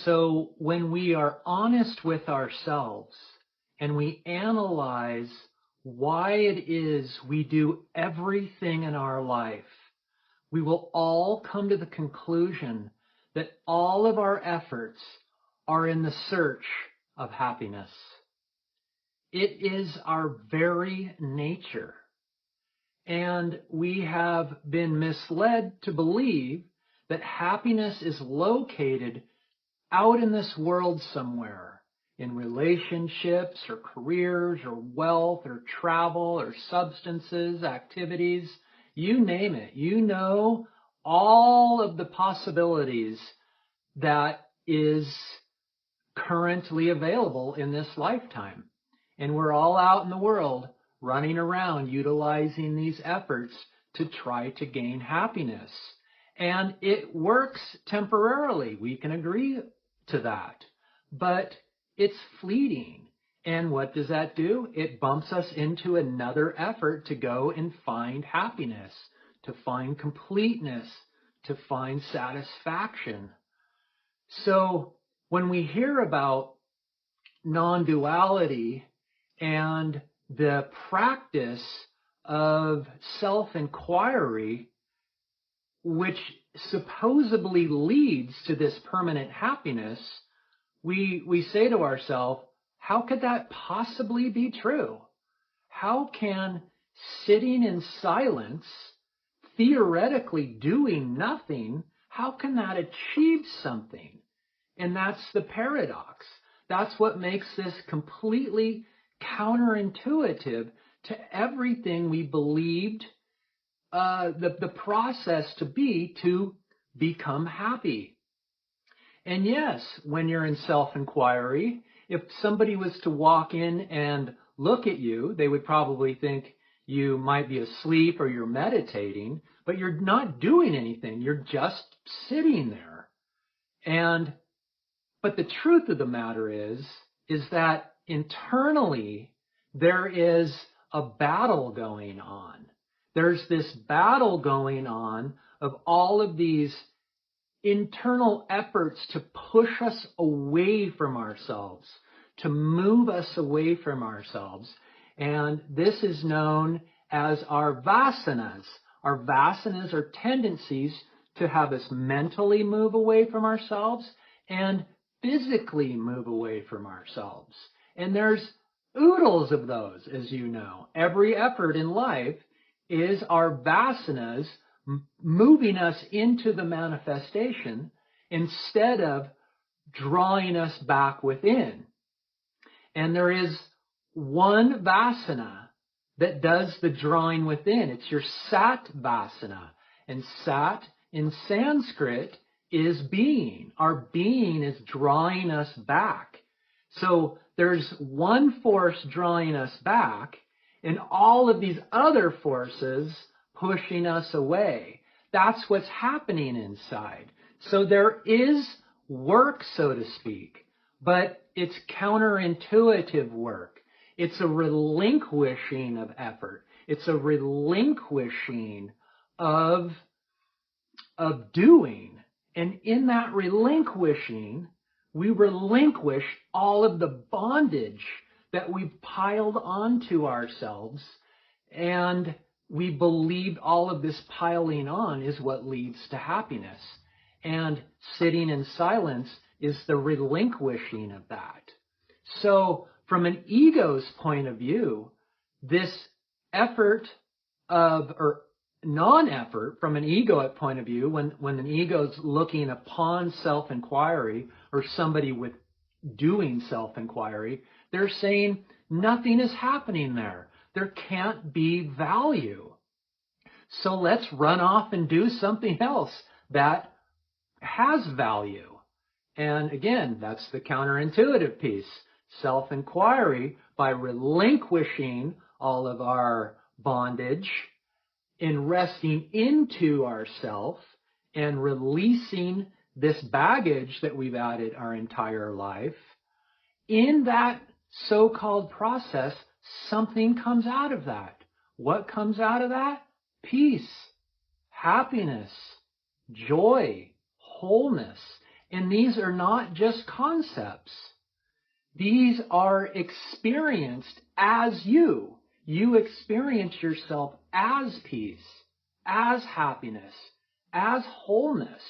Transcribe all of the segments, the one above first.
So when we are honest with ourselves and we analyze why it is we do everything in our life, we will all come to the conclusion that all of our efforts are in the search of happiness. It is our very nature. And we have been misled to believe that happiness is located out in this world somewhere, in relationships or careers or wealth or travel or substances, activities, you name it. You know all of the possibilities that is currently available in this lifetime. And we're all out in the world running around utilizing these efforts to try to gain happiness. And it works temporarily. We can agree to that. But it's fleeting. And what does that do? It bumps us into another effort to go and find happiness, to find completeness, to find satisfaction. So when we hear about non-duality and the practice of self-inquiry, which supposedly leads to this permanent happiness, we say to ourselves, how could that possibly be true? How can sitting in silence, theoretically doing nothing, how can that achieve something? And that's the paradox. That's what makes this completely counterintuitive to everything we believed the process to become happy. And yes, when you're in self-inquiry, if somebody was to walk in and look at you, they would probably think you might be asleep or you're meditating, but you're not doing anything. You're just sitting there. But the truth of the matter is that internally there is a battle going on. There's this battle going on of all of these internal efforts to push us away from ourselves, to move us away from ourselves. And this is known as our vasanas. Our vasanas are tendencies to have us mentally move away from ourselves and physically move away from ourselves. And there's oodles of those, as you know. Every effort in life is our vasanas moving us into the manifestation instead of drawing us back within. And there is one vasana that does the drawing within. It's your sat vasana. And sat in Sanskrit is being. Our being is drawing us back. So there's one force drawing us back and all of these other forces pushing us away. That's what's happening inside. So there is work, so to speak, but it's counterintuitive work. It's a relinquishing of effort. It's a relinquishing of doing. And in that relinquishing, we relinquish all of the bondage that we've piled onto ourselves, and we believe all of this piling on is what leads to happiness. And sitting in silence is the relinquishing of that. So from an ego's point of view, this effort or non-effort from an egoic point of view, when an ego's looking upon self-inquiry or somebody with doing self-inquiry, they're saying nothing is happening there. There can't be value. So let's run off and do something else that has value. And again, that's the counterintuitive piece. Self-inquiry, by relinquishing all of our bondage and resting into ourself and releasing this baggage that we've added our entire life, in that so-called process, something comes out of that. What comes out of that? Peace, happiness, joy, wholeness. And these are not just concepts. These are experienced as you. You experience yourself as peace, as happiness, as wholeness.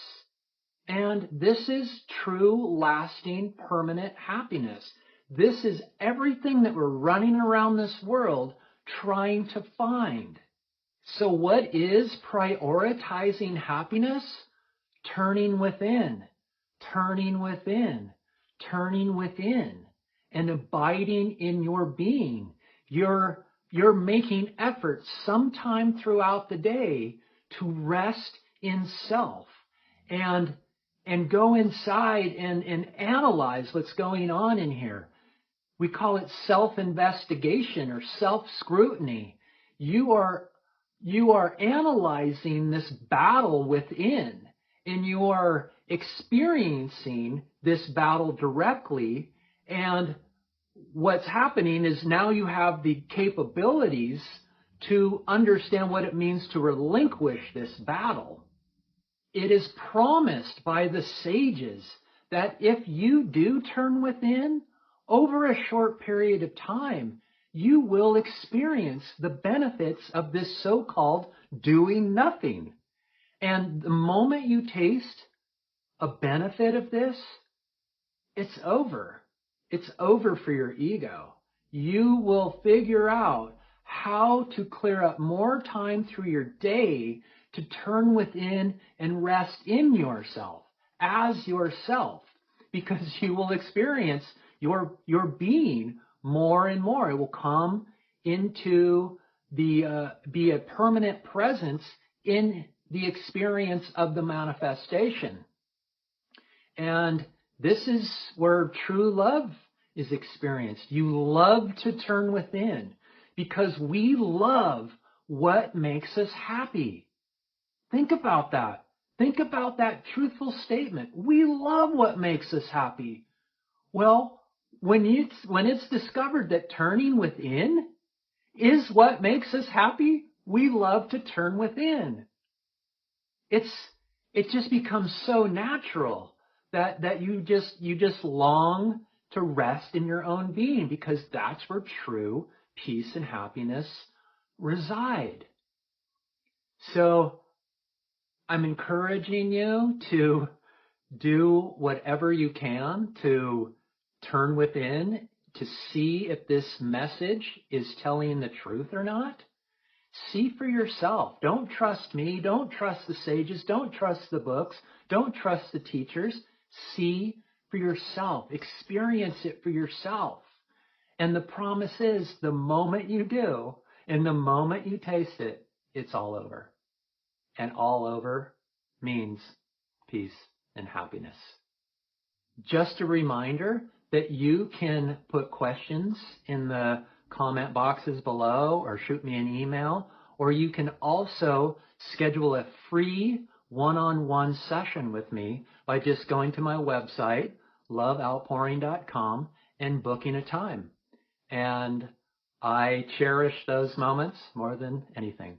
And this is true, lasting, permanent happiness. This is everything that we're running around this world trying to find. So what is prioritizing happiness? Turning within, turning within, turning within, and abiding in your being. You're making efforts sometime throughout the day to rest in self and go inside and analyze what's going on in here. We call it self-investigation or self-scrutiny. You are analyzing this battle within, and you are experiencing this battle directly. And what's happening is now you have the capabilities to understand what it means to relinquish this battle. It is promised by the sages that if you do turn within, over a short period of time, you will experience the benefits of this so-called doing nothing. And the moment you taste a benefit of this, it's over. It's over for your ego. You will figure out how to clear up more time through your day to turn within and rest in yourself as yourself, because you will experience your being more and more. It will come into be a permanent presence in the experience of the manifestation. And this is where true love is experienced. You love to turn within because we love what makes us happy. Think about that. Think about that truthful statement. We love what makes us happy. Well, when it's discovered that turning within is what makes us happy, we love to turn within. It just becomes so natural that you just long to rest in your own being, because that's where true peace and happiness reside. So I'm encouraging you to do whatever you can to turn within to see if this message is telling the truth or not. See for yourself. Don't trust me. Don't trust the sages. Don't trust the books. Don't trust the teachers. See for yourself. Experience it for yourself. And the promise is the moment you do and the moment you taste it, it's all over. And all over means peace and happiness. Just a reminder that you can put questions in the comment boxes below or shoot me an email, or you can also schedule a free one-on-one session with me by just going to my website, loveoutpouring.com, and booking a time. And I cherish those moments more than anything.